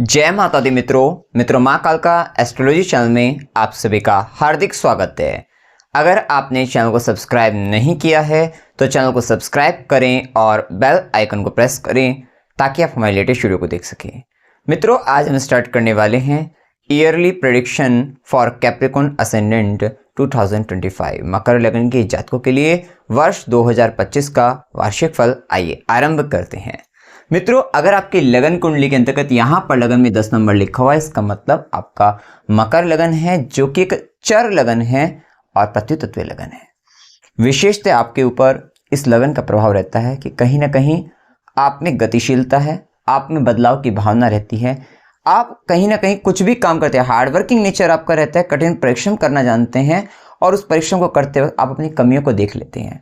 जय माता दी मित्रों माँ कालका एस्ट्रोलॉजी चैनल में आप सभी का हार्दिक स्वागत है। अगर आपने चैनल को सब्सक्राइब नहीं किया है तो चैनल को सब्सक्राइब करें और बेल आइकन को प्रेस करें ताकि आप हमारे लेटेस्ट वीडियो को देख सकें। मित्रों, आज हम स्टार्ट करने वाले हैं yearly prediction for Capricorn ascendant 2025 मकर लग्न के जातकों के लिए वर्ष 2025 का वार्षिक फल। आइए आरंभ करते हैं। मित्रों, अगर आपकी लगन कुंडली के अंतर्गत यहाँ पर लगन में 10 नंबर लिखा हुआ है, इसका मतलब आपका मकर लगन है, जो कि एक चर लगन है और पृथ्वी तत्व लगन है। विशेषतः आपके ऊपर इस लगन का प्रभाव रहता है कि कहीं ना कहीं आप में गतिशीलता है, आप में बदलाव की भावना रहती है, आप कहीं ना कहीं कुछ भी काम करते हैं, हार्डवर्किंग नेचर आपका रहता है, कठिन परिश्रम करना जानते हैं और उस परिश्रम को करते वक्त आप अपनी कमियों को देख लेते हैं।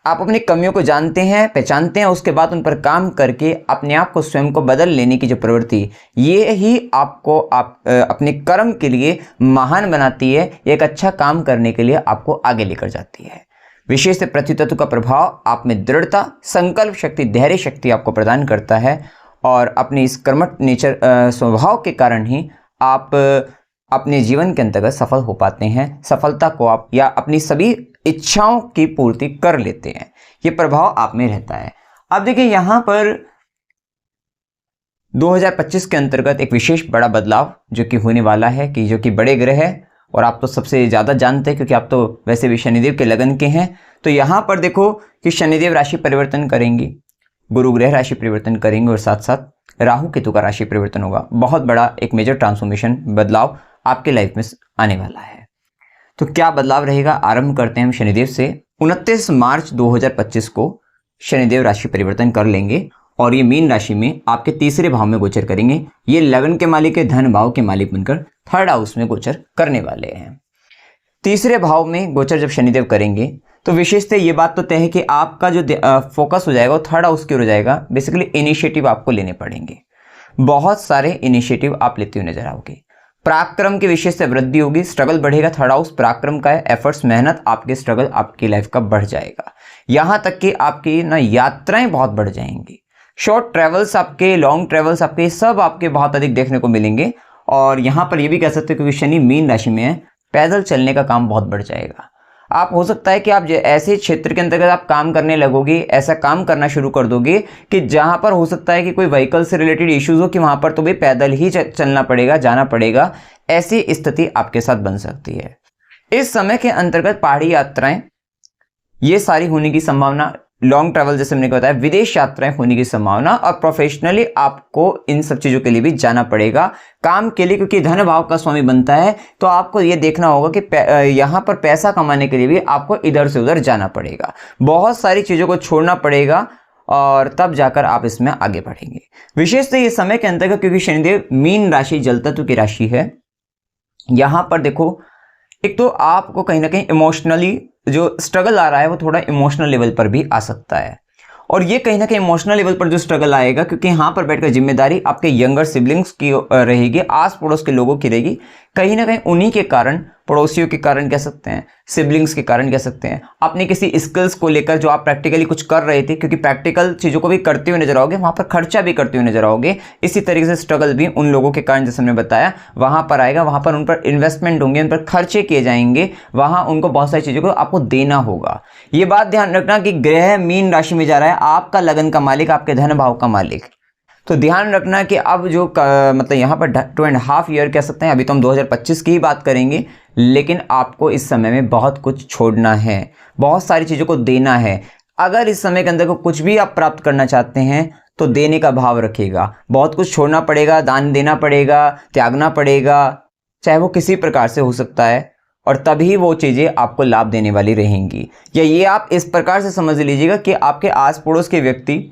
आप अपनी कमियों को जानते हैं, पहचानते हैं, उसके बाद उन पर काम करके अपने आप को स्वयं को बदल लेने की जो प्रवृत्ति, ये ही आपको अपने कर्म के लिए महान बनाती है, एक अच्छा काम करने के लिए आपको आगे लेकर जाती है। विशेष से पृथ्वी तत्व का प्रभाव आप में दृढ़ता, संकल्प शक्ति, धैर्य शक्ति आपको प्रदान करता है और अपने इस कर्मठ नेचर स्वभाव के कारण ही आप अपने जीवन के अंतर्गत सफल हो पाते हैं। सफलता को आप या अपनी सभी इच्छाओं की पूर्ति कर लेते हैं, ये प्रभाव आप में रहता है। अब देखिए, यहाँ पर 2025 के अंतर्गत एक विशेष बड़ा बदलाव जो कि होने वाला है, कि जो कि बड़े ग्रह है और आप तो सबसे ज़्यादा जानते हैं क्योंकि आप तो वैसे भी शनिदेव के लगन के हैं। तो यहाँ पर देखो कि शनिदेव राशि परिवर्तन करेंगे, गुरु ग्रह राशि परिवर्तन करेंगे और साथ साथ राहु केतु का राशि परिवर्तन होगा। बहुत बड़ा एक मेजर ट्रांसफॉर्मेशन बदलाव आपके लाइफ में आने वाला है। तो क्या बदलाव रहेगा, आरंभ करते हैं हम शनिदेव से। 29 मार्च 2025 को शनिदेव राशि परिवर्तन कर लेंगे और ये मीन राशि में आपके तीसरे भाव में गोचर करेंगे। ये लगन के मालिक है, धन भाव के मालिक बनकर थर्ड हाउस में गोचर करने वाले हैं। तीसरे भाव में गोचर जब शनिदेव करेंगे तो विशेषतः ये बात तो तय है कि आपका जो फोकस हो जाएगा वो थर्ड हाउस की ओर हो जाएगा। बेसिकली इनिशिएटिव आपको लेने पड़ेंगे, बहुत सारे इनिशिएटिव आप लेते हुए नजर आओगे। पराक्रम की विशेष से वृद्धि होगी, स्ट्रगल बढ़ेगा। थर्ड हाउस पराक्रम का है, एफर्ट्स, मेहनत, आपके स्ट्रगल आपकी लाइफ का बढ़ जाएगा। यहां तक कि आपकी ना यात्राएं बहुत बढ़ जाएंगी, शॉर्ट ट्रेवल्स आपके, लॉन्ग ट्रेवल्स आपके, सब आपके बहुत अधिक देखने को मिलेंगे। और यहां पर ये भी कह सकते हो क्योंकि शनि मीन राशि में है, पैदल चलने का काम बहुत बढ़ जाएगा। आप हो सकता है कि आप ऐसे क्षेत्र के अंतर्गत आप काम करने लगोगे, ऐसा काम करना शुरू कर दोगे कि जहां पर हो सकता है कि कोई व्हीकल से रिलेटेड इश्यूज हो कि वहां पर तो भी पैदल ही चलना पड़ेगा, जाना पड़ेगा। ऐसी स्थिति आपके साथ बन सकती है। इस समय के अंतर्गत पहाड़ी यात्राएं ये सारी होने की संभावना, लॉन्ग ट्रैवल जैसे मैंने बताया, विदेश यात्राएं होने की संभावना, और प्रोफेशनली आपको इन सब चीजों के लिए भी जाना पड़ेगा काम के लिए, क्योंकि धन भाव का स्वामी बनता है। तो आपको ये देखना होगा कि यहाँ पर पैसा कमाने के लिए भी आपको इधर से उधर जाना पड़ेगा, बहुत सारी चीजों को छोड़ना पड़ेगा और तब जाकर आप इसमें आगे बढ़ेंगे। विशेषतः ये समय के अंतर्गत क्योंकि शनिदेव मीन राशि जल तत्व की राशि है, यहां पर देखो एक तो आपको कहीं ना कहीं इमोशनली जो स्ट्रगल आ रहा है वो थोड़ा इमोशनल लेवल पर भी आ सकता है। और ये कहीं ना कहीं इमोशनल लेवल पर जो स्ट्रगल आएगा, क्योंकि यहाँ पर बैठकर जिम्मेदारी आपके यंगर सिबलिंग्स की रहेगी, आस पड़ोस के लोगों की रहेगी। कहीं ना कहीं उन्हीं के कारण, पड़ोसियों के कारण कह सकते हैं, सिबलिंग्स के कारण कह सकते हैं, अपने किसी स्किल्स को लेकर जो आप प्रैक्टिकली कुछ कर रहे थे, क्योंकि प्रैक्टिकल चीज़ों को भी करते हुए नजर आओगे, वहाँ पर खर्चा भी करते हुए नजर आओगे। इसी तरीके से स्ट्रगल भी उन लोगों के कारण, जैसे हमने बताया, वहाँ पर आएगा। वहाँ पर उन पर इन्वेस्टमेंट होंगे, उन पर खर्चे किए जाएंगे, वहाँ उनको बहुत सारी चीज़ों को आपको देना होगा। ये बात ध्यान रखना कि ग्रह मीन राशि में जा रहा है, आपका लगन का मालिक, आपके धन भाव का मालिक। तो ध्यान रखना कि अब जो मतलब यहाँ पर 2.5 ईयर कह सकते हैं, अभी तो हम 2025 की ही बात करेंगे, लेकिन आपको इस समय में बहुत कुछ छोड़ना है, बहुत सारी चीज़ों को देना है। अगर इस समय के अंदर को कुछ भी आप प्राप्त करना चाहते हैं तो देने का भाव रखिएगा, बहुत कुछ छोड़ना पड़ेगा, दान देना पड़ेगा, त्यागना पड़ेगा, चाहे वो किसी प्रकार से हो सकता है, और तभी वो चीज़ें आपको लाभ देने वाली रहेंगी। या ये आप इस प्रकार से समझ लीजिएगा कि आपके आस पड़ोस के व्यक्ति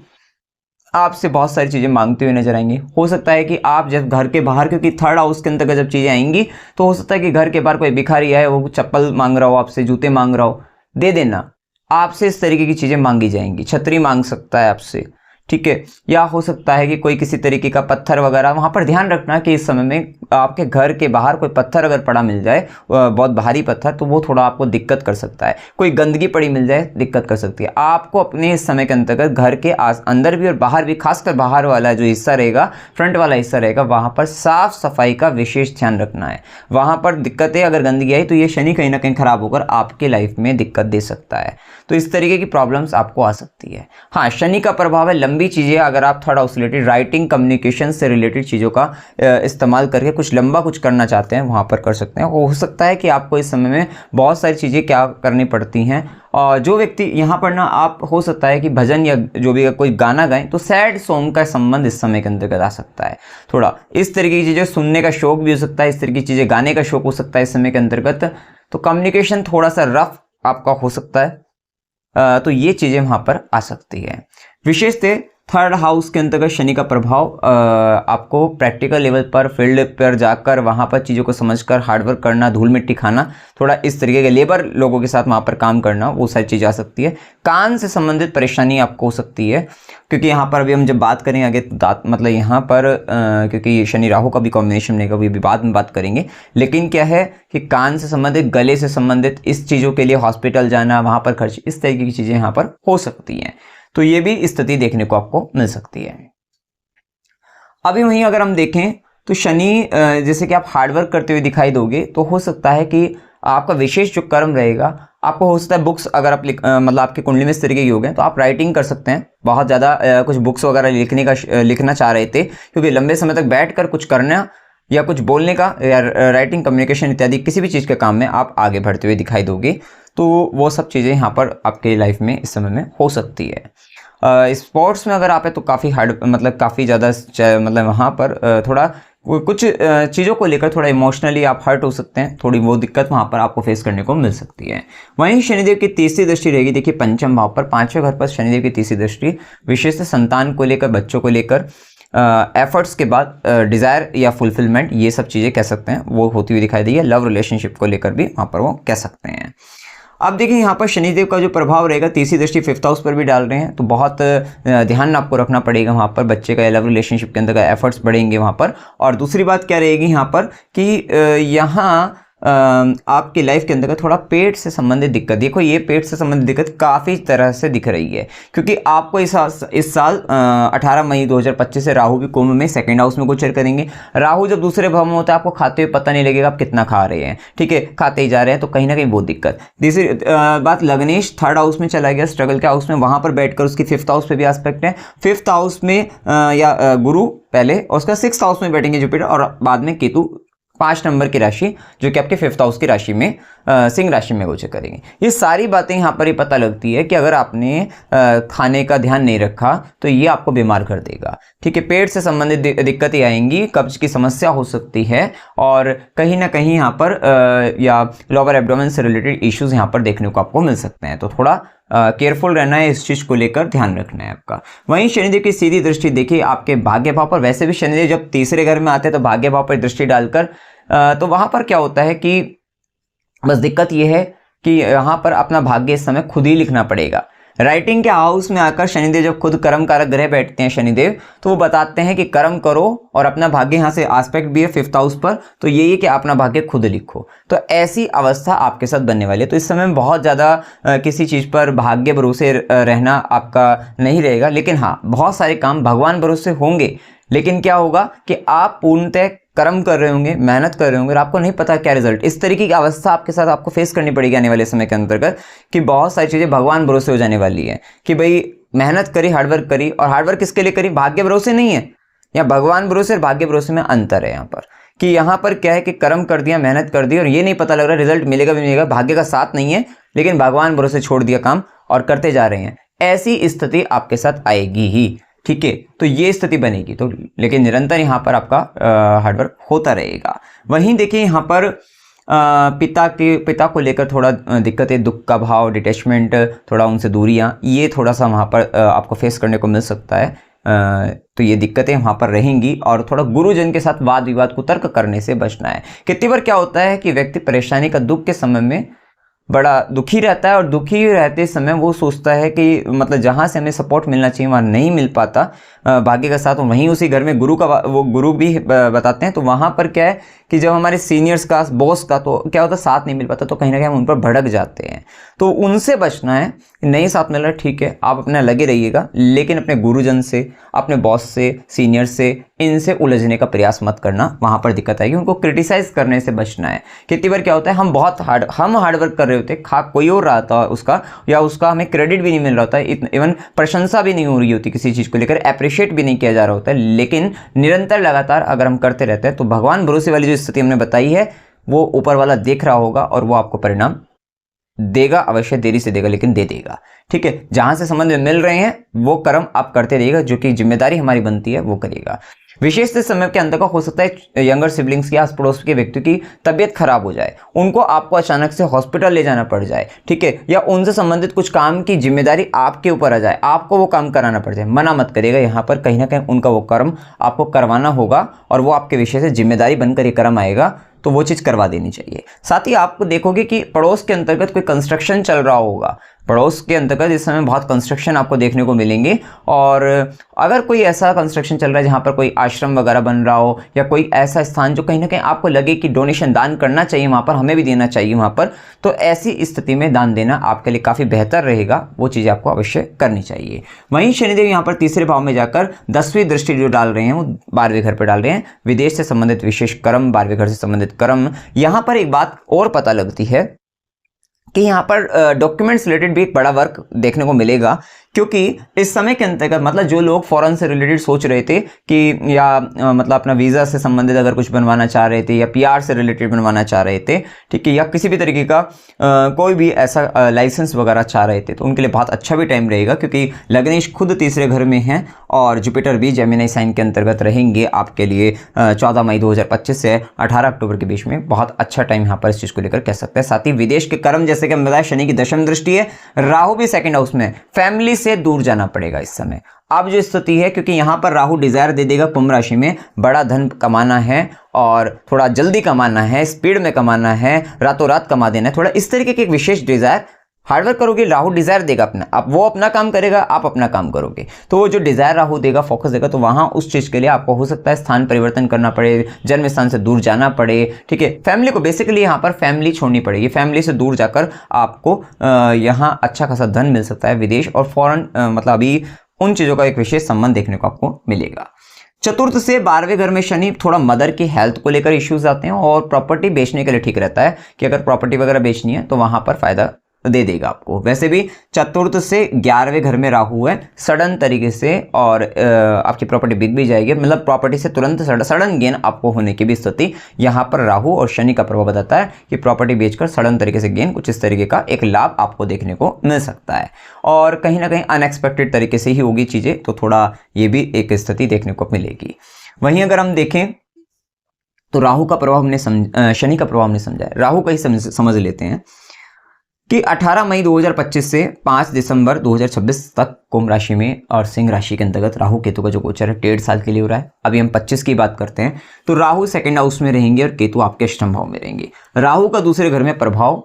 आपसे बहुत सारी चीज़ें मांगते हुए नजर आएंगे। हो सकता है कि आप जब घर के बाहर, क्योंकि थर्ड हाउस के अंतर्गत जब चीज़ें आएंगी तो हो सकता है कि घर के बाहर कोई भिखारी है, वो चप्पल मांग रहा हो आपसे, जूते मांग रहा हो, दे देना। आपसे इस तरीके की चीज़ें मांगी जाएंगी, छतरी मांग सकता है आपसे, ठीक है। या हो सकता है कि कोई किसी तरीके का पत्थर वगैरह, वहाँ पर ध्यान रखना कि इस समय में आपके घर के बाहर कोई पत्थर अगर पड़ा मिल जाए, बहुत भारी पत्थर, तो वो थोड़ा आपको दिक्कत कर सकता है। कोई गंदगी पड़ी मिल जाए, दिक्कत कर सकती है। आपको अपने इस समय के अंतर्गत घर के अंदर भी और बाहर भी, खासकर बाहर वाला जो हिस्सा रहेगा, फ्रंट वाला हिस्सा रहेगा, वहां पर साफ सफाई का विशेष ध्यान रखना है। वहां पर दिक्कतें, अगर गंदगी आई तो ये शनि कहीं ना कहीं खराब होकर आपके लाइफ में दिक्कत दे सकता है। तो इस तरीके की प्रॉब्लम्स आपको आ सकती है। हाँ, शनि का प्रभाव है लंबी चीजें, अगर आप थोड़ा उस रिलेटेड राइटिंग, कम्युनिकेशन से रिलेटेड चीजों का इस्तेमाल करके कुछ लंबा कुछ करना चाहते हैं, वहां पर कर सकते हैं। हो सकता है कि आपको इस समय में बहुत सारी चीजें क्या करनी पड़ती हैं। और जो व्यक्ति यहाँ पर ना, आप हो सकता है कि भजन या जो भी कोई गाना गाएं, तो सैड सॉन्ग का संबंध इस समय के अंतर्गत आ सकता है। थोड़ा इस तरीके की चीजें सुनने का शौक भी हो सकता है, इस तरीके की चीजें गाने का शौक हो सकता है इस समय के अंतर्गत। तो कम्युनिकेशन थोड़ा सा रफ आपका हो सकता है। तो ये चीजें वहां पर आ सकती है। विशेषतः थर्ड हाउस के अंतर्गत शनि का प्रभाव आपको प्रैक्टिकल लेवल पर, फील्ड पर जाकर वहां पर चीज़ों को समझकर हार्डवर्क करना, धूल मिट्टी खाना, थोड़ा इस तरीके के लेबर लोगों के साथ वहां पर काम करना, वो सारी चीज़ें आ सकती है। कान से संबंधित परेशानी आपको हो सकती है, क्योंकि यहाँ पर अभी हम जब बात करें आगे दांत, मतलब यहाँ पर क्योंकि शनि राहु का भी कॉम्बिनेशन रहेगा, वो भी बाद में बात करेंगे। लेकिन क्या है कि कान से संबंधित, गले से संबंधित इस चीज़ों के लिए हॉस्पिटल जाना, वहां पर खर्च, इस तरीके की चीज़ें यहाँ पर हो सकती हैं। तो ये भी स्थिति देखने को आपको मिल सकती है। अभी वहीं अगर हम देखें तो शनि, जैसे कि आप हार्डवर्क करते हुए दिखाई दोगे, तो हो सकता है कि आपका विशेष जो कर्म रहेगा, आपको हो सकता है बुक्स, अगर आप मतलब आपकी कुंडली में इस तरीके की हो गए तो आप राइटिंग कर सकते हैं। बहुत ज़्यादा कुछ बुक्स वगैरह लिखना चाह रहे थे, क्योंकि लंबे समय तक बैठकर कुछ करना या कुछ बोलने का, या राइटिंग, कम्युनिकेशन इत्यादि किसी भी चीज़ के काम में आप आगे बढ़ते हुए दिखाई दोगे। तो वो सब चीज़ें यहाँ पर आपके लाइफ में इस समय में हो सकती है। स्पोर्ट्स में अगर आप है तो काफ़ी हार्ड, मतलब काफ़ी ज़्यादा, मतलब वहाँ पर थोड़ा कुछ चीज़ों को लेकर थोड़ा इमोशनली आप हर्ट हो सकते हैं, थोड़ी वो दिक्कत वहाँ पर आपको फेस करने को मिल सकती है। वहीं शनिदेव की तीसरी दृष्टि रहेगी, देखिए पंचम भाव पर, पांचवें घर पर शनिदेव की तीसरी दृष्टि, विशेषतः संतान को लेकर, बच्चों को लेकर, एफर्ट्स के बाद डिज़ायर या फुलफिलमेंट, ये सब चीज़ें कह सकते हैं वो होती हुई दिखाई दी है। लव रिलेशनशिप को लेकर भी वहाँ पर वो कह सकते हैं। अब देखिए यहाँ पर शनिदेव का जो प्रभाव रहेगा, तीसरी दृष्टि फिफ्थ हाउस पर भी डाल रहे हैं, तो बहुत ध्यान आपको रखना पड़ेगा वहाँ पर। बच्चे का लव रिलेशनशिप के अंदर का एफर्ट्स बढ़ेंगे वहाँ पर। और दूसरी बात क्या रहेगी यहाँ पर कि यहाँ आपकी लाइफ के अंदर थोड़ा पेट से संबंधित दिक्कत, देखो ये पेट से संबंधित दिक्कत काफ़ी तरह से दिख रही है, क्योंकि आपको इस साल 18 मई 2025 से राहु भी कुंभ में सेकंड हाउस में गोचर करेंगे। राहु जब दूसरे भाव में होता है, आपको खाते हुए पता नहीं लगेगा आप कितना खा रहे हैं, ठीक है, खाते ही जा रहे हैं, तो कहीं ना कहीं वो दिक्कत। दूसरी बात, लग्नेश थर्ड हाउस में चला गया, स्ट्रगल के हाउस में, वहां पर बैठकर उसकी फिफ्थ हाउस पे भी एस्पेक्ट है। फिफ्थ हाउस में या गुरु पहले, और उसका सिक्स्थ हाउस में बैठेंगे जुपिटर, और बाद में केतु 5 नंबर की राशि, जो कि आपके फिफ्थ हाउस की राशि में, सिंह राशि में गोचर करेंगे। ये सारी बातें यहाँ पर ही पता लगती है कि अगर आपने खाने का ध्यान नहीं रखा तो ये आपको बीमार कर देगा, ठीक है। पेट से संबंधित दिक्कतें आएंगी, कब्ज की समस्या हो सकती है, और कहीं ना कहीं यहाँ पर या लोअर एब्डोमेन से रिलेटेड इश्यूज यहाँ पर देखने को आपको मिल सकते हैं। तो थोड़ा केयरफुल रहना है, इस चीज को लेकर ध्यान रखना है आपका। वहीं शनिदेव की सीधी दृष्टि देखिए आपके भाग्य भाव पर, वैसे भी शनिदेव जब तीसरे घर में आते हैं तो भाग्य भाव पर दृष्टि डालकर, तो वहां पर क्या होता है कि बस दिक्कत यह है कि यहाँ पर अपना भाग्य इस समय खुद ही लिखना पड़ेगा। राइटिंग के हाउस में आकर शनिदेव जब खुद कर्म कारक ग्रह बैठते हैं शनिदेव, तो वो बताते हैं कि कर्म करो, और अपना भाग्य यहाँ से एस्पेक्ट भी है फिफ्थ हाउस पर, तो यही कि अपना भाग्य खुद लिखो। तो ऐसी अवस्था आपके साथ बनने वाली है। तो इस समय में बहुत ज़्यादा किसी चीज़ पर भाग्य भरोसे रहना आपका नहीं रहेगा, लेकिन हाँ बहुत सारे काम भगवान भरोसे होंगे। लेकिन क्या होगा कि आप पूर्णतः कर्म कर रहे होंगे, मेहनत कर रहे होंगे, और आपको नहीं पता क्या रिजल्ट। इस तरीके की अवस्था आपके साथ आपको फेस करनी पड़ेगी आने वाले समय के अंतर्गत, कि बहुत सारी चीज़ें भगवान भरोसे हो जाने वाली है, कि भाई मेहनत करी, हार्डवर्क करी, और हार्डवर्क किसके लिए करी, भाग्य भरोसे नहीं है। या भगवान भरोसे और भाग्य भरोसे में अंतर है यहाँ पर, कि यहाँ पर क्या है कि कर्म कर दिया, मेहनत कर दी, और ये नहीं पता लग रहा रिजल्ट मिलेगा भी मिलेगा, भाग्य का साथ नहीं है, लेकिन भगवान भरोसे छोड़ दिया काम और करते जा रहे हैं। ऐसी स्थिति आपके साथ आएगी ही, ठीक है। तो ये स्थिति बनेगी, तो लेकिन निरंतर यहाँ पर आपका हार्डवर्क होता रहेगा। वहीं देखिए यहाँ पर पिता को लेकर थोड़ा दिक्कतें, दुख का भाव, डिटैचमेंट, थोड़ा उनसे दूरियाँ, ये थोड़ा सा वहाँ पर आपको फेस करने को मिल सकता है। तो ये दिक्कतें वहाँ पर रहेंगी, और थोड़ा गुरुजन के साथ वाद विवाद को तर्क करने से बचना है। कितनी बार क्या होता है कि व्यक्ति परेशानी का, दुख के समय में बड़ा दुखी रहता है और दुखी रहते समय वो सोचता है कि मतलब जहाँ से हमें सपोर्ट मिलना चाहिए वहाँ नहीं मिल पाता भाग्य के साथ। वहीं उसी घर में गुरु का वो गुरु भी बताते हैं, तो वहाँ पर क्या है कि जब हमारे सीनियर्स का बॉस का तो क्या होता है साथ नहीं मिल पाता, तो कहीं ना कहीं हम उन पर भड़क जाते हैं। तो उनसे बचना है, नहीं साथ मिल रहा है ठीक है आप अपना लगे रहिएगा, लेकिन अपने गुरुजन से, अपने बॉस से, सीनियर से, इनसे उलझने का प्रयास मत करना, वहाँ पर दिक्कत आएगी। उनको क्रिटिसाइज करने से बचना है। कितनी बार क्या होता है हम हार्ड वर्क कर रहे होते, खा कोई और रहा था उसका, या उसका हमें क्रेडिट भी नहीं मिल रहा होता, इवन प्रशंसा भी नहीं हो रही होती किसी चीज़ को लेकर, अप्रिशिएट भी नहीं किया जा रहा होता है, लेकिन निरंतर लगातार अगर हम करते रहते हैं तो भगवान भरोसे वाली जो स्थिति हमने बताई है वो ऊपर वाला देख रहा होगा और वो आपको परिणाम देगा, अवश्य देरी से देगा लेकिन दे देगा। ठीक है, जहां से संबंध मिल रहे हैं वो कर्म आप करते रहिएगा, जो कि जिम्मेदारी हमारी बनती है वो करिएगा। विशेष समय के अंतर का हो सकता है यंगर सिबलिंग्स के आस पड़ोस के व्यक्ति की तबीयत खराब हो जाए, उनको आपको अचानक से हॉस्पिटल ले जाना पड़ जाए, ठीक है, या उनसे संबंधित कुछ काम की जिम्मेदारी आपके ऊपर आ जाए, आपको वो काम कराना पड़ जाए। मना मत करिएगा, यहाँ पर कहीं ना कहीं उनका वो कर्म आपको करवाना होगा और वो आपके विषय से जिम्मेदारी बनकर ये कर्म आएगा, तो वो चीज़ करवा देनी चाहिए। साथ ही आप देखोगे कि पड़ोस के अंतर्गत कोई कंस्ट्रक्शन चल रहा होगा, पड़ोस के अंतर्गत इस समय बहुत कंस्ट्रक्शन आपको देखने को मिलेंगे। और अगर कोई ऐसा कंस्ट्रक्शन चल रहा है जहाँ पर कोई आश्रम वगैरह बन रहा हो, या कोई ऐसा स्थान जो कहीं ना कहीं आपको लगे कि डोनेशन दान करना चाहिए वहाँ पर, हमें भी देना चाहिए वहाँ पर, तो ऐसी स्थिति में दान देना आपके लिए काफ़ी बेहतर रहेगा, वो चीज़ें आपको अवश्य करनी चाहिए। वहीं शनिदेव यहाँ पर तीसरे भाव में जाकर 10वीं दृष्टि जो डाल रहे हैं वो 12वें घर पर डाल रहे हैं। विदेश से संबंधित विशेष कर्म, 12वें घर से संबंधित कर्म। यहाँ पर एक बात और पता लगती है कि यहाँ पर डॉक्यूमेंट्स रिलेटेड भी एक बड़ा वर्क देखने को मिलेगा, क्योंकि इस समय के अंतर्गत मतलब जो लोग फॉरेन से रिलेटेड सोच रहे थे कि या मतलब अपना वीज़ा से संबंधित अगर कुछ बनवाना चाह रहे थे, या पीआर से रिलेटेड बनवाना चाह रहे थे, ठीक है, या किसी भी तरीके का कोई भी ऐसा लाइसेंस वगैरह चाह रहे थे, तो उनके लिए बहुत अच्छा भी टाइम रहेगा, क्योंकि लग्नेश खुद तीसरे घर में हैं और जुपिटर भी जेमिनी साइन के अंतर्गत रहेंगे आपके लिए 14 मई 2025 से 18 अक्टूबर के बीच में। बहुत अच्छा टाइम यहाँ पर इस चीज़ को लेकर कह सकते हैं। साथ ही विदेश के कर्म, जैसे कि हम बताया शनि की दशम दृष्टि है, राहु भी सेकंड हाउस में, फैमिली से दूर जाना पड़ेगा इस समय। अब जो स्थिति है, क्योंकि यहां पर राहु डिजायर दे देगा कुंभ राशि में, बड़ा धन कमाना है और थोड़ा जल्दी कमाना है, स्पीड में कमाना है, रातों रात कमा देना है, थोड़ा इस तरीके की एक विशेष डिजायर, हार्डवर्क करोगे राहु डिजायर देगा अपना, आप वो अपना काम करेगा, आप अपना काम करोगे, तो वो जो डिजायर राहु देगा, फोकस देगा, तो वहां उस चीज के लिए आपको हो सकता है स्थान परिवर्तन करना पड़े, जन्म स्थान से दूर जाना पड़े, ठीक है। फैमिली को बेसिकली यहाँ पर फैमिली छोड़नी पड़ेगी, फैमिली से दूर जाकर आपको यहाँ अच्छा खासा धन मिल सकता है। विदेश और फॉरेन मतलब अभी उन चीजों का एक विशेष संबंध देखने को आपको मिलेगा। चतुर्थ से 12वें घर में शनि, थोड़ा मदर की हेल्थ को लेकर इश्यूज आते हैं, और प्रॉपर्टी बेचने के लिए ठीक रहता है कि अगर प्रॉपर्टी वगैरह बेचनी है तो वहां पर फायदा दे देगा आपको। वैसे भी चतुर्थ से 11वें घर में राहु है, सडन तरीके से और आपकी प्रॉपर्टी बिक भी जाएगी, मतलब प्रॉपर्टी से तुरंत सडन गेन आपको होने की भी स्थिति यहाँ पर राहु और शनि का प्रभाव बताता है कि प्रॉपर्टी बेचकर सडन तरीके से गेन, कुछ इस तरीके का एक लाभ आपको देखने को मिल सकता है, और कहीं ना कहीं अनएक्सपेक्टेड तरीके से ही होगी चीज़ें, तो थोड़ा ये भी एक स्थिति देखने को मिलेगी। वहीं अगर हम देखें तो राहु का प्रभाव हमने शनि का प्रभाव हमने समझा है, राहु का ही समझ लेते हैं कि 18 मई 2025 से 5 दिसंबर 2026 तक कुंभ राशि में और सिंह राशि के अंतर्गत राहु केतु का जो गोचर है 1.5 साल के लिए हो रहा है। अभी हम 25 की बात करते हैं, तो राहु सेकंड हाउस में रहेंगे और केतु आपके अष्टम भाव में रहेंगे। राहु का दूसरे घर में प्रभाव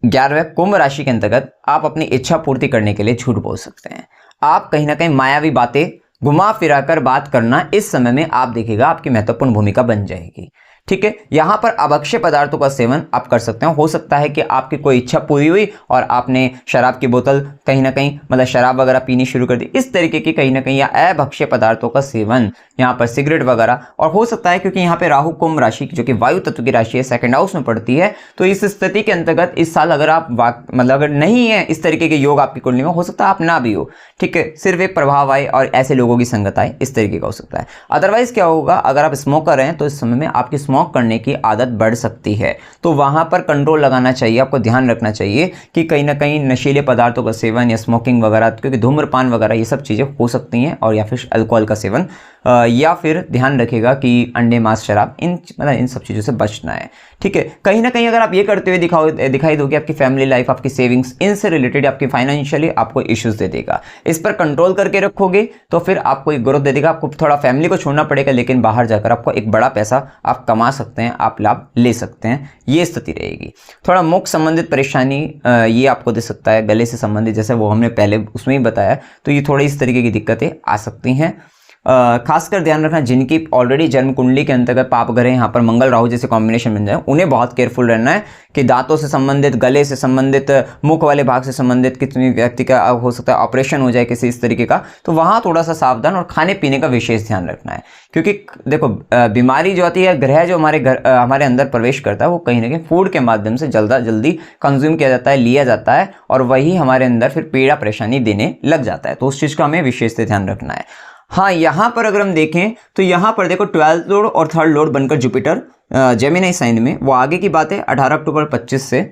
11वें कुंभ राशि के अंतर्गत आप अपनी इच्छा पूर्ति करने के लिए झूठ बोल सकते हैं। आप कहीं ना कहीं मायावी बातें घुमा फिरा कर बात करना इस समय में आप देखिएगा आपकी महत्वपूर्ण भूमिका बन जाएगी, ठीक है। यहां पर अभक्ष्य पदार्थों का सेवन आप कर सकते हैं। हो सकता है कि आपकी कोई इच्छा पूरी हुई और आपने शराब की बोतल कहीं ना कहीं मतलब शराब वगैरह पीनी शुरू कर दी, इस तरीके की कहीं ना कहीं, या अभक्ष्य पदार्थों का सेवन, यहाँ पर सिगरेट वगैरह। और हो सकता है क्योंकि यहाँ पे राहु कुंभ राशि जो कि वायु तत्व की राशि है, सेकंड हाउस में पड़ती है, तो इस स्थिति के अंतर्गत इस साल अगर आप मतलब अगर नहीं है इस तरीके के योग आपकी कुंडली में, हो सकता है आप ना भी हो, ठीक है, सिर्फ एक प्रभाव आए और ऐसे लोगों की संगत आए, इस तरीके का हो सकता है। अदरवाइज क्या होगा, अगर आप स्मोकर हैं तो इस समय में आपकी स्मोक करने की आदत बढ़ सकती है, तो वहां पर कंट्रोल लगाना चाहिए, आपको ध्यान रखना चाहिए कि कहीं ना कहीं नशीले पदार्थों का सेवन या स्मोकिंग वगैरह, क्योंकि धूम्रपान वगैरह ये सब चीजें हो सकती हैं, और या फिर अल्कोहल का सेवन या फिर ध्यान रखिएगा कि अंडे, मांस, शराब, इन सब चीज़ों से बचना है। ठीक है, कहीं ना कहीं अगर आप ये करते हुए दिखाई दोगे, आपकी फैमिली लाइफ, आपकी सेविंग्स, इनसे रिलेटेड आपकी फाइनेंशियली आपको इश्यूज दे देगा। इस पर कंट्रोल करके रखोगे तो फिर आपको एक ग्रोथ दे देगा। आपको थोड़ा फैमिली को छोड़ना पड़ेगा, लेकिन बाहर जाकर आपको एक बड़ा पैसा आप कमा सकते हैं, आप लाभ ले सकते हैं, ये स्थिति रहेगी। थोड़ा मुख संबंधित परेशानी ये आपको दे सकता है, गले से संबंधित, जैसे वो हमने पहले उसमें ही बताया, तो ये थोड़ी इस तरीके की दिक्कतें आ सकती हैं। खासकर ध्यान रखना जिनकी ऑलरेडी जन्म कुंडली के अंतर्गत पाप ग्रह यहाँ पर मंगल राहु जैसे कॉम्बिनेशन बन जाए, उन्हें बहुत केयरफुल रहना है कि दांतों से संबंधित, गले से संबंधित, मुख वाले भाग से संबंधित किसी व्यक्ति का हो सकता है ऑपरेशन हो जाए किसी इस तरीके का, तो वहाँ थोड़ा सा सावधान और खाने पीने का विशेष ध्यान रखना है। क्योंकि देखो बीमारी जो आती है, ग्रह जो हमारे अंदर प्रवेश करता है, वो कहीं ना कहीं फूड के माध्यम से जल्दी कंज्यूम किया जाता है, लिया जाता है, और वही हमारे अंदर फिर पीड़ा परेशानी देने लग जाता है। तो उस चीज़ का हमें विशेष से ध्यान रखना है। हाँ, यहाँ पर अगर हम देखें तो यहाँ पर देखो 12th लॉर्ड और 3rd लॉर्ड बनकर जुपिटर जेमिनी साइन में, वो आगे की बात है 18 अक्टूबर 25 से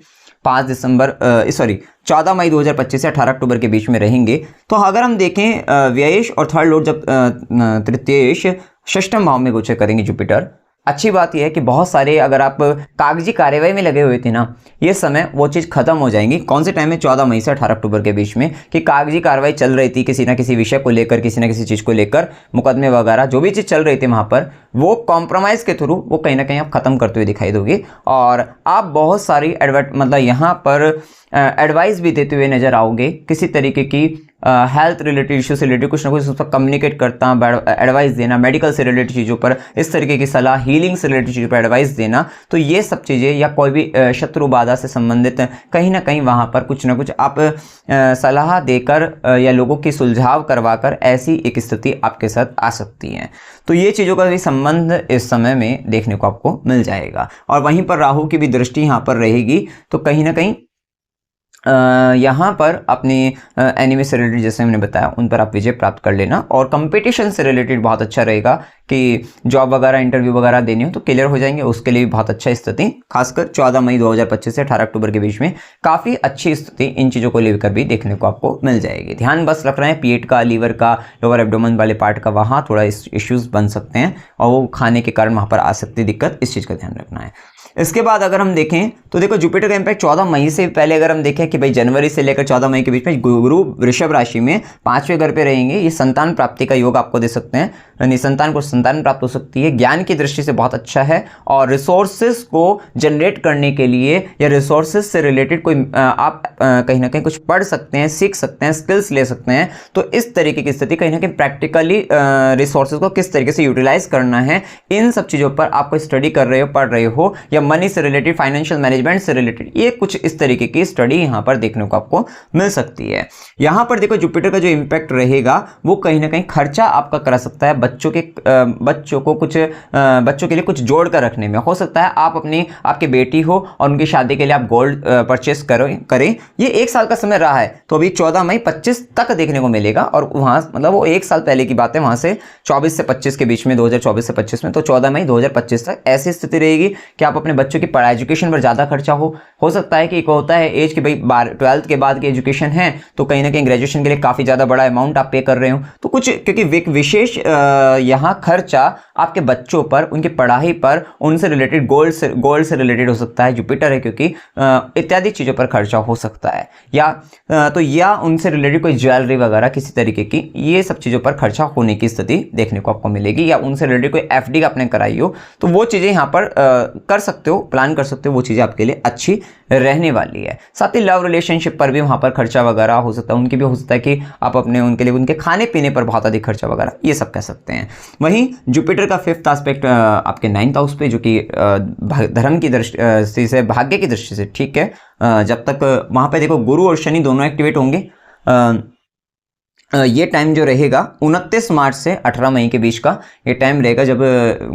14 मई 2025 से 18 अक्टूबर के बीच में रहेंगे। तो अगर हम देखें व्ययेश और 3rd लॉर्ड जब तृतीयेश षष्ठम भाव में गोचर करेंगे जुपिटर, अच्छी बात यह है कि बहुत सारे अगर आप कागजी कार्यवाही में लगे हुए थे ना, ये समय वो चीज़ खत्म हो जाएंगी। कौन से टाइम में? 14 मई से 18 अक्टूबर के बीच में, कि कागजी कार्रवाई चल रही थी किसी ना किसी विषय को लेकर, किसी ना किसी चीज़ को लेकर, मुकदमे वगैरह जो भी चीज़ चल रही थी वहाँ पर, वो कॉम्प्रोमाइज़ के थ्रू वो कहीं ना कहीं आप खत्म करते हुए दिखाई दोगे। और आप बहुत सारी यहाँ पर एडवाइस भी देते हुए नजर आओगे, किसी तरीके की हेल्थ रिलेटेड इशू से रिलेटेड कुछ ना कुछ उस पर कम्युनिकेट करता, एडवाइस देना, मेडिकल से रिलेटेड चीज़ों पर इस तरीके की सलाह, हीलिंग से रिलेटेड चीज़ों पर एडवाइस देना। तो ये सब चीज़ें, या कोई भी शत्रु बाधा से संबंधित कहीं ना कहीं वहाँ पर कुछ ना कुछ आप सलाह देकर या लोगों की सुलझाव करवाकर ऐसी एक स्थिति आपके साथ आ सकती है। तो ये चीज़ों का भी संबंध इस समय में देखने को आपको मिल जाएगा। और वहीं पर राहु की भी दृष्टि यहाँ पर रहेगी, तो कहीं ना कहीं यहाँ पर अपनी एनिमी से रिलेटेड जैसे हमने बताया, उन पर आप विजय प्राप्त कर लेना। और कंपटीशन से रिलेटेड बहुत अच्छा रहेगा कि जॉब वगैरह, इंटरव्यू वगैरह देनी हो तो क्लियर हो जाएंगे, उसके लिए भी बहुत अच्छा स्थिति, खासकर 14 मई 2025 से 18 अक्टूबर के बीच में काफ़ी अच्छी स्थिति इन चीज़ों को लेकर भी देखने को आपको मिल जाएगी। ध्यान बस रख रहे हैं पेट का, लीवर का, लोअर एब्डोमेन वाले पार्ट का, वहाँ थोड़ा इश्यूज बन सकते हैं, और वो खाने के कारण वहाँ पर आ सकती है दिक्कत, इस चीज़ का ध्यान रखना है। इसके बाद अगर हम देखें तो देखो जुपिटर का इंपैक्ट 14 मई से पहले अगर हम देखें कि भाई जनवरी से लेकर 14 मई के बीच में गुरु वृषभ राशि में 5वें घर पे रहेंगे, ये संतान प्राप्ति का योग आपको दे सकते हैं, यानी संतान प्राप्त हो सकती है। ज्ञान की दृष्टि से बहुत अच्छा है, और रिसोर्सेज को जनरेट करने के लिए या रिसोर्सेज से रिलेटेड कोई आप कहीं ना कहीं कुछ पढ़ सकते हैं, सीख सकते हैं, स्किल्स ले सकते हैं। तो इस तरीके की स्थिति कहीं ना कहीं प्रैक्टिकली रिसोर्सेज को किस तरीके से यूटिलाइज करना है, इन सब चीज़ों पर आपको स्टडी कर रहे हो, पढ़ रहे हो, या मनी से रिलेटेड, फाइनेंशियल मैनेजमेंट से रिलेटेड, ये कुछ इस तरीके की स्टडी यहाँ पर देखने को आपको मिल सकती है। यहाँ पर देखो जुपिटर का जो इम्पैक्ट रहेगा वो कहीं ना कहीं खर्चा आपका करा सकता है बच्चों के लिए कुछ जोड़ कर रखने में। हो सकता है आप आपकी बेटी हो और उनकी शादी के लिए आप गोल्ड परचेस करें। ये 1 साल का समय रहा है, तो अभी 14 मई 25 तक देखने को मिलेगा, और वहाँ मतलब वो 1 साल पहले की बात है, वहाँ से 24 से 25 के बीच में, 2024 से 25 में, तो 14 मई 2025 तक ऐसी स्थिति रहेगी कि आप अपने बच्चों की पढ़ाई, एजुकेशन पर ज़्यादा खर्चा हो सकता है कि एक होता है एज कि भाई 12th के बाद की एजुकेशन है, तो कहीं ना कहीं ग्रेजुएशन के लिए काफ़ी ज़्यादा बड़ा अमाउंट आप पे कर रहे हो, तो कुछ क्योंकि विशेष यहाँ खर्चा आपके बच्चों पर, उनकी पढ़ाई पर, उनसे रिलेटेड गोल्ड से रिलेटेड हो सकता है, जुपिटर है क्योंकि इत्यादि चीज़ों पर खर्चा हो सकता है, या उनसे रिलेटेड कोई ज्वेलरी वगैरह किसी तरीके की, ये सब चीज़ों पर खर्चा होने की स्थिति देखने को आपको मिलेगी। या उनसे रिलेटेड कोई एफडी का आपने कराई हो, तो वो चीज़ें यहाँ पर कर सकते हो, प्लान कर सकते हो, वो चीज़ें आपके लिए अच्छी रहने वाली है। साथ ही लव रिलेशनशिप पर भी वहाँ पर खर्चा वगैरह हो सकता है, उनकी भी हो सकता है कि आप उनके लिए उनके खाने पीने पर बहुत अधिक खर्चा वगैरह, ये सब कह सकते हैं। वहीं जुपिटर का 5th एस्पेक्ट आपके 9th हाउस पे, जो कि धर्म की दृष्टि से, भाग्य की दृष्टि से ठीक है, जब तक वहाँ पे देखो गुरु और शनि दोनों एक्टिवेट होंगे। ये टाइम जो रहेगा 29 मार्च से 18 मई के बीच का ये टाइम रहेगा, जब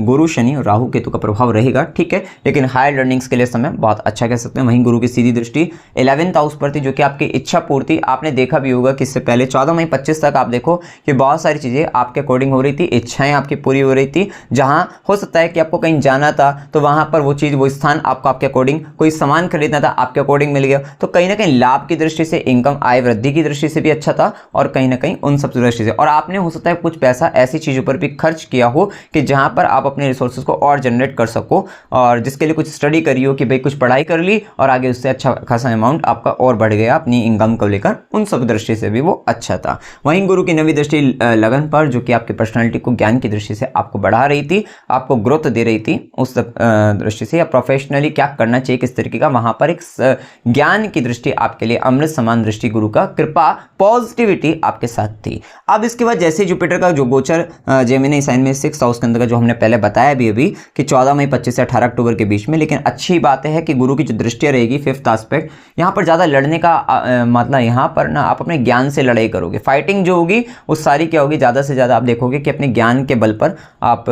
गुरु, शनि और राहु केतु का प्रभाव रहेगा, ठीक है। लेकिन हायर लर्निंग्स के लिए समय बहुत अच्छा कह सकते हैं। वहीं गुरु की सीधी दृष्टि 11th हाउस पर थी, जो कि आपकी इच्छा पूर्ति, आपने देखा भी होगा कि इससे पहले 14 मई 25 तक आप देखो कि बहुत सारी चीज़ें आपके अकॉर्डिंग हो रही थी, इच्छाएँ आपकी पूरी हो रही थी। जहाँ हो सकता है कि आपको कहीं जाना था, तो वहाँ पर वो चीज़, वो स्थान आपको आपके अकॉर्डिंग, कोई सामान खरीदना था, आपके अकॉर्डिंग मिल गया, तो कहीं ना कहीं लाभ की दृष्टि से, इनकम, आय वृद्धि की दृष्टि से भी अच्छा था, और कहीं ना कहीं बताई उन सब दृष्टि से। और आपने हो सकता है कुछ पैसा ऐसी चीज़ों पर भी खर्च किया हो कि जहाँ पर आप अपने रिसोर्सेज को और जनरेट कर सको, और जिसके लिए कुछ स्टडी करी हो कि भाई कुछ पढ़ाई कर ली और आगे उससे अच्छा खासा अमाउंट आपका और बढ़ गया अपनी इनकम को लेकर, उन सब दृष्टि से भी वो अच्छा था। वहीं गुरु की नवी दृष्टि लगन पर, जो कि आपकी पर्सनैलिटी को ज्ञान की दृष्टि से आपको बढ़ा रही थी, आपको ग्रोथ दे रही थी उस दृष्टि से, या प्रोफेशनली क्या करना चाहिए किस तरीके का, वहां पर एक ज्ञान की दृष्टि आपके लिए अमृत समान दृष्टि, गुरु का कृपा, पॉजिटिविटी आपके साथ थी। अब इसके बाद जैसे जुपिटर का जो गोचर जेमिनी साइन में 6th हाउस के अंदर का जो हमने पहले बताया भी अभी कि 14 मई 25 से 18 अक्टूबर के बीच में, लेकिन अच्छी बात है कि गुरु की जो दृष्टि रहेगी 5th एस्पेक्ट, यहाँ पर ज़्यादा लड़ने का मतलब यहाँ पर ना आप अपने ज्ञान से लड़ाई करोगे, फाइटिंग जो होगी वो सारी क्या होगी, ज़्यादा से ज़्यादा आप देखोगे कि अपने ज्ञान के बल पर आप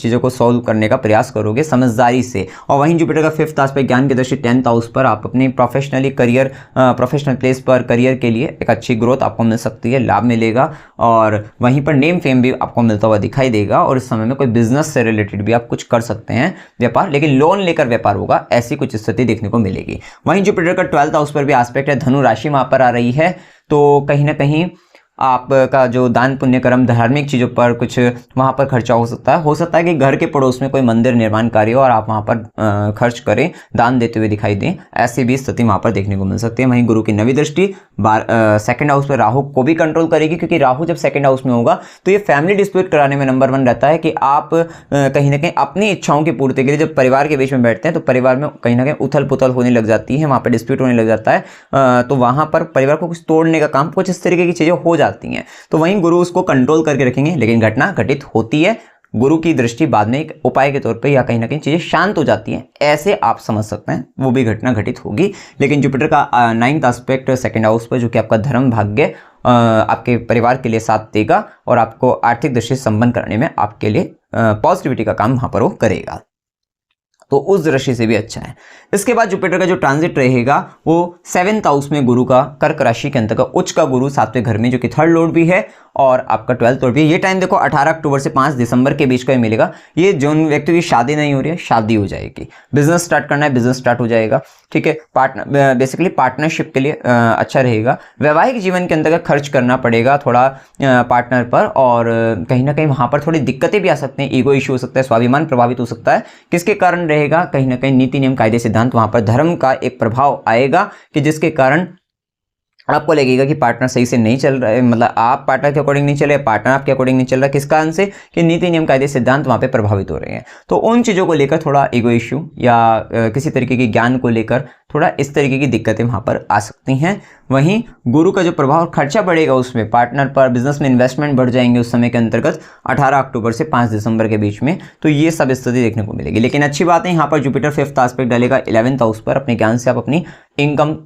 चीज़ों को सॉल्व करने का प्रयास करोगे समझदारी से। और वहीं जुपिटर का 5th एस्पेक्ट ज्ञान की दृष्टि 10th हाउस पर, आप अपने प्रोफेशनली करियर, प्रोफेशनल प्लेस पर करियर के लिए एक अच्छी ग्रोथ आपको मिल सकती है, लाभ मिलेगा, और वहीं पर नेम फेम भी आपको मिलता हुआ दिखाई देगा। और इस समय में कोई बिजनेस से रिलेटेड भी आप कुछ कर सकते हैं व्यापार, लेकिन लोन लेकर व्यापार होगा, ऐसी कुछ स्थिति देखने को मिलेगी। वहीं जुपिटर का 12th हाउस पर भी एस्पेक्ट है, धनु राशि वहां पर आ रही है, तो कहीं ना कहीं आपका जो दान पुण्य कर्म धार्मिक चीज़ों पर कुछ वहाँ पर खर्चा हो सकता है कि घर के पड़ोस में कोई मंदिर निर्माण कार्य हो और आप वहाँ पर खर्च करें, दान देते हुए दिखाई दें, ऐसी भी स्थिति वहाँ पर देखने को मिल सकती है। वहीं गुरु की नवी दृष्टि 2nd हाउस पर राहु को भी कंट्रोल करेगी, क्योंकि राहु जब 2nd हाउस में होगा तो ये फैमिली डिस्प्यूट कराने में नंबर 1 रहता है कि आप कहीं ना कहीं अपनी इच्छाओं की पूर्ति के लिए जब परिवार के बीच में बैठते हैं तो परिवार में कहीं ना कहीं उथल पुथल होने लग जाती है, वहाँ पर डिस्प्यूट होने लग जाता है, तो वहाँ पर परिवार को कुछ तोड़ने का काम, कुछ इस तरीके की चीज़ें हो जाती हैं। तो वहीं गुरु उसको कंट्रोल करके रखेंगे, लेकिन घटना घटित होती है। गुरु की दृष्टि बाद में एक उपाय के तौर पे या कहीं ना कहीं चीजें शांत हो जाती हैं, ऐसे आप समझ सकते हैं, वो भी घटना घटित होगी। लेकिन जुपिटर का 9th एस्पेक्ट 2nd हाउस पर, जो कि आपका धर्म भाग्य आपके परिवार के लिए साथ देगा और आपको आर्थिक दृष्टि से संबंध करने में आपके लिए पॉजिटिविटी का काम वहां पर वो करेगा, तो उस दृष्टि से भी अच्छा है। इसके बाद जुपिटर का जो ट्रांजिट रहेगा वो 7th हाउस में गुरु का कर्क राशि के अंतर्गत उच्च का गुरु 7वें घर में, जो कि 3rd लॉर्ड भी है और आपका 12th लॉर्ड भी है। ये टाइम देखो 18 अक्टूबर से 5 दिसंबर के बीच का ही मिलेगा। ये जो व्यक्ति की शादी नहीं हो रही है, शादी हो जाएगी, बिजनेस स्टार्ट करना है, बिजनेस स्टार्ट हो जाएगा, ठीक है। बेसिकली पार्टनरशिप के लिए अच्छा रहेगा। वैवाहिक जीवन के अंतर्गत खर्च करना पड़ेगा थोड़ा पार्टनर पर, और कहीं ना कहीं वहां पर थोड़ी दिक्कतें भी आ सकती हैं, ईगो इश्यू हो सकता है, स्वाभिमान प्रभावित हो सकता है। किसके कारण रहेगा? कहीं ना कहीं नीति नियम कायदे सिद्धांत, वहां पर धर्म का एक प्रभाव आएगा कि जिसके कारण आपको लगेगा कि पार्टनर सही से नहीं चल रहा है, मतलब आप पार्टनर के अकॉर्डिंग नहीं चल रहे, पार्टनर आपके अकॉर्डिंग नहीं चल रहा। किस कारण से? कि नीति नियम कायदे सिद्धांत वहां पे प्रभावित हो रहे हैं। तो उन चीजों को लेकर थोड़ा ईगो इश्यू या किसी तरीके के ज्ञान को लेकर थोड़ा इस तरीके की दिक्कतें वहां पर आ सकती हैं। वहीं गुरु का जो प्रभाव खर्चा बढ़ेगा उसमें, पार्टनर पर, बिजनेस में इन्वेस्टमेंट बढ़ जाएंगे उस समय के अंतर्गत 18 अक्टूबर से 5 दिसंबर के बीच में, तो ये सब स्थिति देखने को मिलेगी। लेकिन अच्छी बात है, यहाँ पर जुपिटर 5th एस्पेक्ट डालेगा 11th हाउस पर। अपने ज्ञान से आप अपनी इनकम,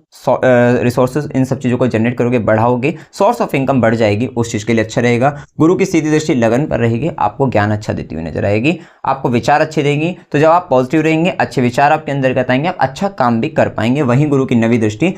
रिसोर्सेज, इन सब चीजों को जनरेट करोगे, बढ़ाओगे, सोर्स ऑफ इनकम बढ़ जाएगी, उस चीज के लिए अच्छा रहेगा। गुरु की सीधी दृष्टि लगन पर रहेगी, आपको ज्ञान अच्छा देती हुई नजर आएगी, आपको विचार अच्छे देगी। तो जब आप पॉजिटिव रहेंगे, अच्छे विचार आपके अंदर आएंगे, आप अच्छा काम भी कर पाएंगे। वहीं गुरु की नवी दृष्टि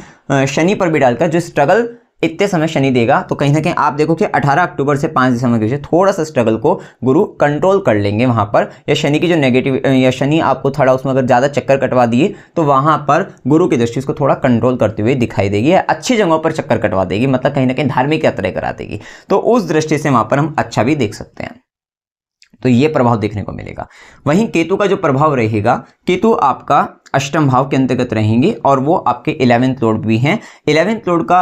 शनि पर भी डालकर जो स्ट्रगल इतने समय शनि देगा, तो कहीं ना कहीं आप देखो कि 18 अक्टूबर से 5 दिसंबर के बीच थोड़ा सा स्ट्रगल को गुरु कंट्रोल कर लेंगे वहां पर। या शनि की जो नेगेटिव, या शनि आपको थोड़ा उसमें अगर ज्यादा चक्कर कटवा दिए तो वहां पर गुरु की दृष्टि उसको थोड़ा कंट्रोल करते हुए दिखाई देगी, या अच्छी जगहों पर चक्कर कटवा देगी, मतलब कहीं ना कहीं धार्मिक यात्रा करा देगी। तो उस दृष्टि से वहां पर हम अच्छा भी देख सकते हैं, तो ये प्रभाव देखने को मिलेगा। वहीं केतु का जो प्रभाव रहेगा, केतु आपका अष्टम भाव के अंतर्गत रहेंगे और वो आपके 11th लॉर्ड भी हैं। 11th लॉर्ड का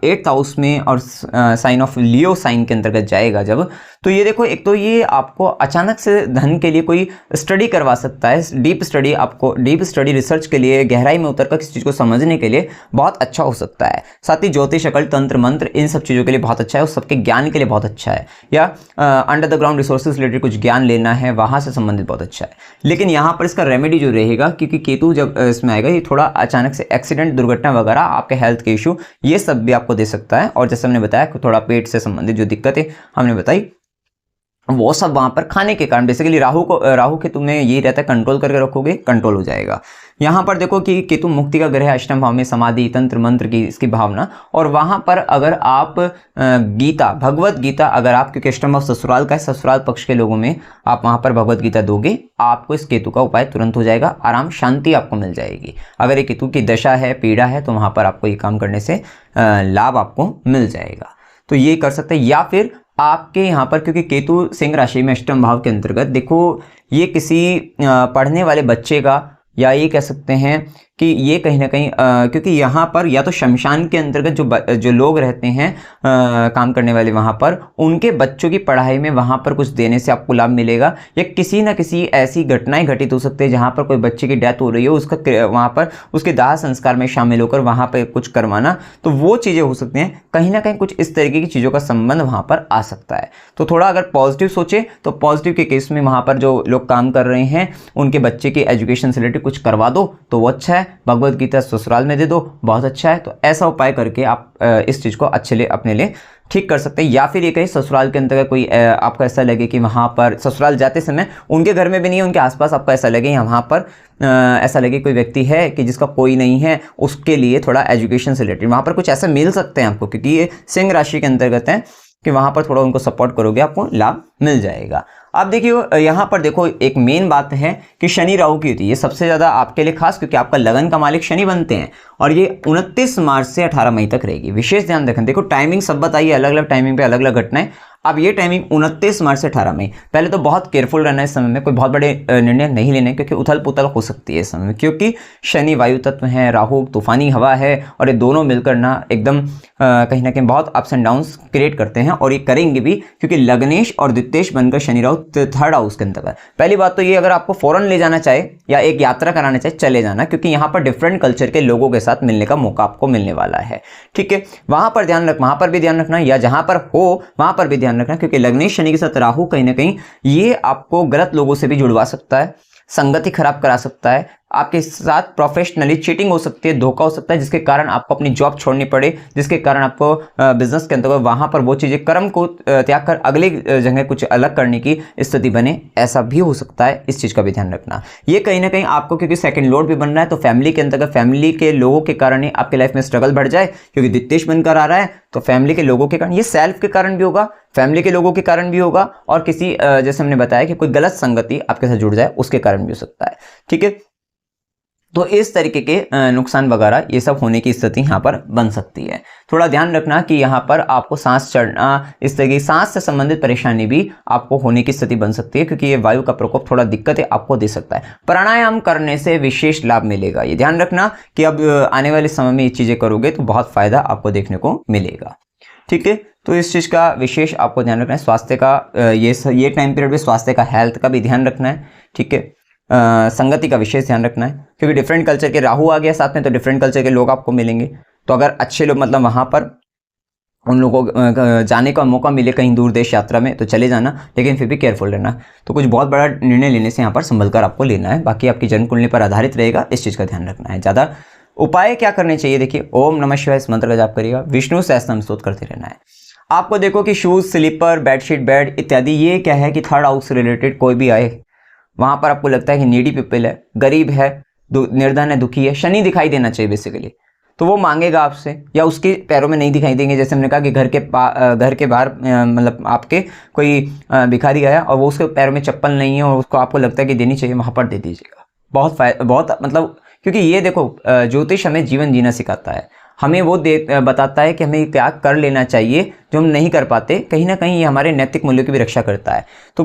8th हाउस में और साइन ऑफ लियो साइन के अंतर्गत जाएगा जब, तो ये देखो, एक तो ये आपको अचानक से धन के लिए कोई स्टडी करवा सकता है, डीप स्टडी, आपको डीप स्टडी रिसर्च के लिए गहराई में उतरकर किसी चीज को समझने के लिए बहुत अच्छा हो सकता है। साथ ही ज्योतिष, अकल, तंत्र, मंत्र, इन सब चीजों के लिए बहुत अच्छा है, उस सबके ज्ञान के लिए बहुत अच्छा है। या under the ground resources related कुछ ज्ञान लेना है, वहां से संबंधित बहुत अच्छा है। लेकिन यहाँ पर इसका रेमेडी जो रहेगा, क्योंकि केतु जब इसमें आएगा, ये थोड़ा अचानक से एक्सीडेंट, दुर्घटना वगैरह, आपके हेल्थ के इशू, ये सब भी आपको दे सकता है। और जैसे हमने बताया थोड़ा पेट से संबंधित जो दिक्कतें हमने बताई, वो सब वहां पर खाने के कारण, बेसिकली राहु के तुम्हें यही रहता है, कंट्रोल करके रखोगे, कंट्रोल हो जाएगा। यहाँ पर देखो कि केतु मुक्ति का ग्रह, अष्टम भाव में, समाधि, तंत्र मंत्र की इसकी भावना, और वहां पर अगर आप गीता, भगवत गीता, अगर आप, क्योंकि अष्टम भाव ससुराल का है, ससुराल पक्ष के लोगों में आप वहां पर भगवत गीता दोगे, आपको इस केतु का उपाय तुरंत हो जाएगा, आराम शांति आपको मिल जाएगी। अगर ये केतु की दशा है, पीड़ा है, तो वहां पर आपको ये काम करने से लाभ आपको मिल जाएगा। तो ये कर सकते हैं। या फिर आपके यहाँ पर, क्योंकि केतु सिंह राशि में अष्टम भाव के अंतर्गत, देखो ये किसी पढ़ने वाले बच्चे का, या ये कह सकते हैं कि ये कहीं ना कहीं क्योंकि यहाँ पर या तो शमशान के अंतर्गत जो लोग रहते हैं काम करने वाले, वहाँ पर उनके बच्चों की पढ़ाई में वहाँ पर कुछ देने से आपको लाभ मिलेगा, या किसी ना किसी ऐसी घटनाएं घटित हो सकती है जहाँ पर कोई बच्चे की डेथ हो रही हो, उसका वहाँ पर उसके दाह संस्कार में शामिल होकर वहाँ पर कुछ करवाना, तो वो चीज़ें हो सकती हैं। कहीं ना कहीं कुछ इस तरीके की चीज़ों का संबंध वहाँ पर आ सकता है। तो थोड़ा अगर पॉजिटिव सोचे तो पॉजिटिव के केस में वहाँ पर जो लोग काम कर रहे हैं उनके बच्चे के एजुकेशन से रिलेटेड कुछ करवा दो तो वो अच्छा है। भगवत गीता ससुराल में दे दो, बहुत अच्छा है। तो ऐसा उपाय करके आप इस चीज़ को अपने लिए ठीक कर सकते हैं। या फिर ये कहीं ससुराल के अंतर्गत कोई आपको ऐसा लगे कि वहाँ पर ससुराल जाते समय उनके घर में भी नहीं है, उनके आसपास आपको ऐसा लगे वहाँ पर ऐसा लगे कोई व्यक्ति है कि जिसका कोई नहीं है, उसके लिए थोड़ा एजुकेशन से रिलेटेड वहाँ पर कुछ ऐसा मिल सकते हैं आपको, क्योंकि ये सिंह राशि के अंतर्गत है कि वहाँ पर थोड़ा उनको सपोर्ट करोगे आपको लाभ मिल जाएगा। अब देखिए यहाँ पर देखो एक मेन बात है कि शनि राहु की होती है, ये सबसे ज़्यादा आपके लिए खास, क्योंकि आपका लगन का मालिक शनि बनते हैं और ये 29 मार्च से 18 मई तक रहेगी। विशेष ध्यान रखें, देखो टाइमिंग सब बताइए, अलग अलग टाइमिंग पे अलग अलग घटनाएं। अब ये टाइमिंग 29 मार्च से 18 मई, पहले तो बहुत केयरफुल रहना है इस समय में, कोई बहुत बड़े निर्णय नहीं लेने, क्योंकि उथल पुथल हो सकती है इस समय में, क्योंकि शनि वायु तत्व है, राहु तूफानी हवा है, और ये दोनों मिलकर ना एकदम कहीं ना कहीं बहुत अप्स एंड डाउन्स क्रिएट करते हैं, और ये करेंगे भी, क्योंकि लग्नेश और द्वितेश बनकर शनि राहु थर्ड हाउस के अंतर्गत। पहली बात तो ये, अगर आपको फॉरेन ले जाना चाहे या एक यात्रा कराना चाहे, चले जाना, क्योंकि यहाँ पर डिफरेंट कल्चर के लोगों के साथ मिलने का मौका आपको मिलने वाला है। ठीक है, वहां पर ध्यान रख, वहां पर भी ध्यान रखना, या जहां पर हो वहां पर भी ध्यान रखना, क्योंकि लग्नेश शनि के साथ राहु कहीं ना कहीं ये आपको गलत लोगों से भी जुड़वा सकता है, संगति खराब करा सकता है, आपके साथ प्रोफेशनली चीटिंग हो सकती है, धोखा हो सकता है, जिसके कारण आपको अपनी जॉब छोड़नी पड़े, जिसके कारण आपको बिजनेस के अंतर्गत वहां पर वो चीजें कर्म को त्याग कर अगले जगह कुछ अलग करने की स्थिति बने, ऐसा भी हो सकता है। इस चीज का भी ध्यान रखना। ये कहीं ना कहीं आपको, क्योंकि सेकंड लॉर्ड भी बन रहा है, तो फैमिली के अंतर्गत फैमिली के लोगों के कारण ही आपके लाइफ में स्ट्रगल बढ़ जाए, क्योंकि द्वितेश बनकर आ रहा है, तो फैमिली के लोगों के कारण, ये सेल्फ के कारण भी होगा, फैमिली के लोगों के कारण भी होगा, और किसी जैसे हमने बताया कि कोई गलत संगति आपके साथ जुड़ जाए उसके कारण भी हो सकता है। ठीक है, तो इस तरीके के नुकसान वगैरह ये सब होने की स्थिति यहाँ पर बन सकती है। थोड़ा ध्यान रखना कि यहाँ पर आपको सांस चढ़ना, इस तरह की सांस से संबंधित परेशानी भी आपको होने की स्थिति बन सकती है, क्योंकि ये वायु का प्रकोप थोड़ा दिक्कतें आपको दे सकता है। प्राणायाम करने से विशेष लाभ मिलेगा, ये ध्यान रखना कि अब आने वाले समय में ये चीजें करोगे तो बहुत फायदा आपको देखने को मिलेगा। ठीक है, तो इस चीज का विशेष आपको ध्यान रखना है। स्वास्थ्य का ये टाइम पीरियड में स्वास्थ्य का, हेल्थ का भी ध्यान रखना है। ठीक है, संगति का विशेष ध्यान रखना है, क्योंकि डिफरेंट कल्चर के राहु आ गया साथ में, तो डिफरेंट कल्चर के लोग आपको मिलेंगे। तो अगर अच्छे लोग, मतलब वहां पर उन लोगों को जाने का मौका मिले कहीं दूर देश यात्रा में, तो चले जाना, लेकिन फिर भी केयरफुल रहना। तो कुछ बहुत बड़ा निर्णय लेने से यहाँ पर संभल कर आपको लेना है, बाकी आपकी जन्म कुंडली पर आधारित रहेगा, इस चीज का ध्यान रखना है। ज्यादा उपाय क्या करने चाहिए, देखिए ओम नमः शिवाय इस मंत्र का जाप करिएगा, विष्णु सहस्त्रनाम स्तोत्र करते रहना है। आपको देखो कि शूज, स्लीपर, बेडशीट, बेड इत्यादि, ये क्या है कि थर्ड हाउस से रिलेटेड कोई भी आए, वहां पर आपको लगता है कि नीडी पीपल है, गरीब है, निर्धन है, दुखी है, शनि दिखाई देना चाहिए बेसिकली, तो वो मांगेगा आपसे, या उसके पैरों में नहीं दिखाई देंगे। जैसे हमने कहा कि घर के बाहर मतलब आपके कोई भिखारी आया और वो उसके पैरों में चप्पल नहीं है और उसको आपको लगता है कि देनी चाहिए, वहां पर दे दीजिएगा। बहुत मतलब, क्योंकि ये देखो ज्योतिष हमें जीवन जीना सिखाता है, हमें वो बताता है कि हमें त्याग कर लेना चाहिए जो हम नहीं कर पाते। कहीं ना कहीं ये हमारे नैतिक मूल्यों की भी रक्षा करता है। तो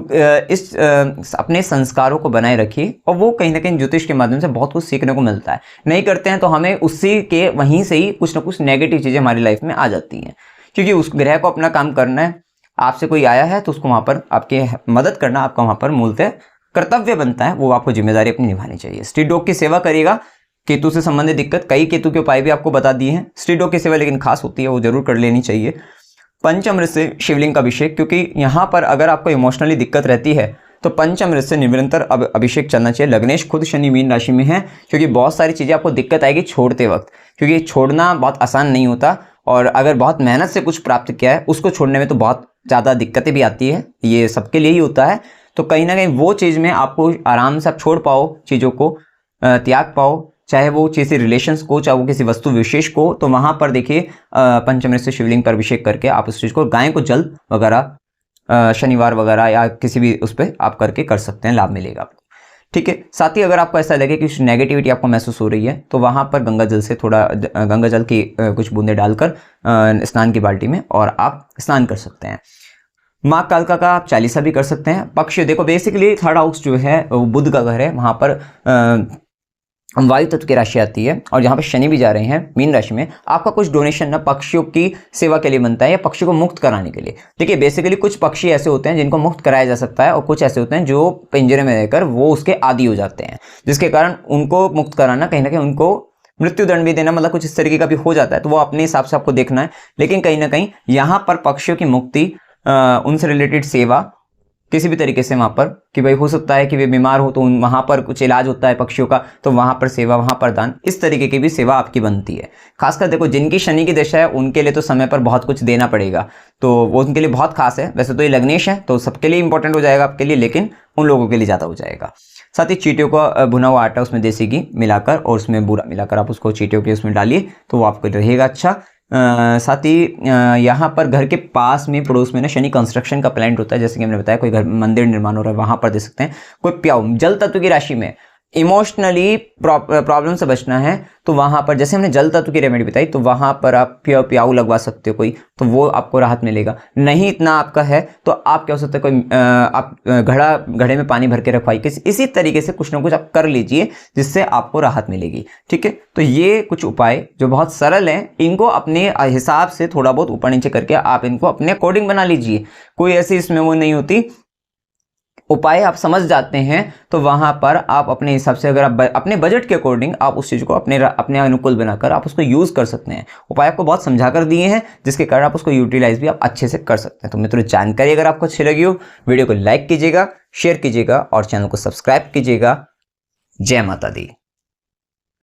अपने संस्कारों को बनाए रखिए, और वो कहीं ना कहीं ज्योतिष के माध्यम से बहुत कुछ सीखने को मिलता है। नहीं करते हैं तो हमें उसी के वहीं से ही कुछ ना कुछ नेगेटिव चीज़ें हमारी लाइफ में आ जाती हैं, क्योंकि उस ग्रह को अपना काम करना है। आपसे कोई आया है तो उसको वहाँ पर आपके मदद करना आपका वहाँ पर मूलतः कर्तव्य बनता है, वो आपको जिम्मेदारी अपनी निभानी चाहिए। स्ट्रीट डॉग की सेवा करिएगा। केतु से संबंधित दिक्कत, कई केतु के उपाय भी आपको बता दिए हैं। स्ट्रीट डॉग की सेवा लेकिन खास होती है, वो जरूर कर लेनी चाहिए। पंचामृत से शिवलिंग का अभिषेक, क्योंकि यहाँ पर अगर आपको इमोशनली दिक्कत रहती है तो पंचामृत से निरंतर अभिषेक चलना चाहिए। लग्नेश खुद शनि मीन राशि में है, क्योंकि बहुत सारी चीज़ें आपको दिक्कत आएगी छोड़ते वक्त, क्योंकि छोड़ना बहुत आसान नहीं होता, और अगर बहुत मेहनत से कुछ प्राप्त किया है उसको छोड़ने में तो बहुत ज़्यादा दिक्कतें भी आती है, ये सबके लिए ही होता है। तो कहीं ना कहीं वो चीज़ में आपको आराम से आप छोड़ पाओ, चीज़ों को त्याग पाओ, चाहे वो किसी रिलेशंस को, चाहे वो किसी वस्तु विशेष को, तो वहां पर देखिए पंचामृत से शिवलिंग पर अभिषेक करके आप उस चीज को, गाय को जल वगैरह शनिवार वगैरह या किसी भी उस पर आप करके कर सकते हैं, लाभ मिलेगा आपको। ठीक है। साथ ही अगर आपको ऐसा लगे कि नेगेटिविटी आपको महसूस हो रही है तो वहाँ पर गंगा जल से थोड़ा गंगा जल की कुछ बूंदे डालकर स्नान की बाल्टी में और आप स्नान कर सकते हैं। माँ कालका का आप चालीसा भी कर सकते हैं। पक्ष देखो बेसिकली थर्ड हाउस जो है वो बुध का घर है, वहाँ पर वायु तत्व की राशि आती है और यहाँ पे शनि भी जा रहे हैं मीन राशि में। आपका कुछ डोनेशन ना पक्षियों की सेवा के लिए बनता है या पक्षियों को मुक्त कराने के लिए। देखिए बेसिकली कुछ पक्षी ऐसे होते हैं जिनको मुक्त कराया जा सकता है और कुछ ऐसे होते हैं जो पिंजरे में रहकर वो उसके आदी हो जाते हैं, जिसके कारण उनको मुक्त कराना कहीं ना कहीं उनको मृत्यु दंड भी देना मतलब कुछ इस तरीके का भी हो जाता है। तो वो अपने हिसाब से आपको देखना है, लेकिन कहीं ना कहीं यहाँ पर पक्षियों की मुक्ति, उनसे रिलेटेड सेवा किसी भी तरीके से वहाँ पर कि भाई हो सकता है कि वे बीमार हो तो वहाँ पर कुछ इलाज होता है पक्षियों का, तो वहाँ पर सेवा, वहाँ पर दान, इस तरीके की भी सेवा आपकी बनती है। खासकर देखो जिनकी शनि की दशा है उनके लिए तो समय पर बहुत कुछ देना पड़ेगा, तो वो उनके लिए बहुत खास है। वैसे तो ये लग्नेश है तो सबके लिए इंपॉर्टेंट हो जाएगा आपके लिए, लेकिन उन लोगों के लिए ज़्यादा हो जाएगा। साथ ही चींटियों का भुना हुआ आटा उसमें देसी घी मिलाकर और उसमें बूरा मिलाकर आप उसको चींटियों के उसमें डालिए तो वो आपको रहेगा अच्छा। साथ ही यहाँ पर घर के पास में पड़ोस में ना शनि कंस्ट्रक्शन का प्लांट होता है, जैसे कि हमने बताया कोई घर मंदिर निर्माण हो रहा है वहाँ पर दे सकते हैं। कोई प्याऊ जल तत्व की राशि में इमोशनली प्रॉब्लम से बचना है तो वहाँ पर जैसे हमने जल तत्व की रेमेडी बताई तो वहाँ पर आप प्याऊ लगवा सकते हो कोई, तो वो आपको राहत मिलेगा। नहीं इतना आपका है तो आप क्या हो सकता है कोई आप घड़े में पानी भर के रखवाइए, इसी तरीके से कुछ ना कुछ आप कर लीजिए जिससे आपको राहत मिलेगी। ठीक है, तो ये कुछ उपाय जो बहुत सरल हैं, इनको अपने हिसाब से थोड़ा बहुत ऊपर नीचे करके आप इनको अपने अकॉर्डिंग बना लीजिए। कोई ऐसी इसमें वो नहीं होती, उपाय आप समझ जाते हैं तो वहां पर आप अपने हिसाब से अगर आप अपने बजट के अकॉर्डिंग आप उस चीज को अपने अनुकूल बनाकर आप उसको यूज कर सकते हैं। उपाय आपको बहुत समझा कर दिए हैं जिसके कारण आप उसको यूटिलाइज भी आप अच्छे से कर सकते हैं। तो मित्रों जानकारी अगर आपको अच्छी लगी हो वीडियो को लाइक कीजिएगा, शेयर कीजिएगा और चैनल को सब्सक्राइब कीजिएगा। जय माता दी।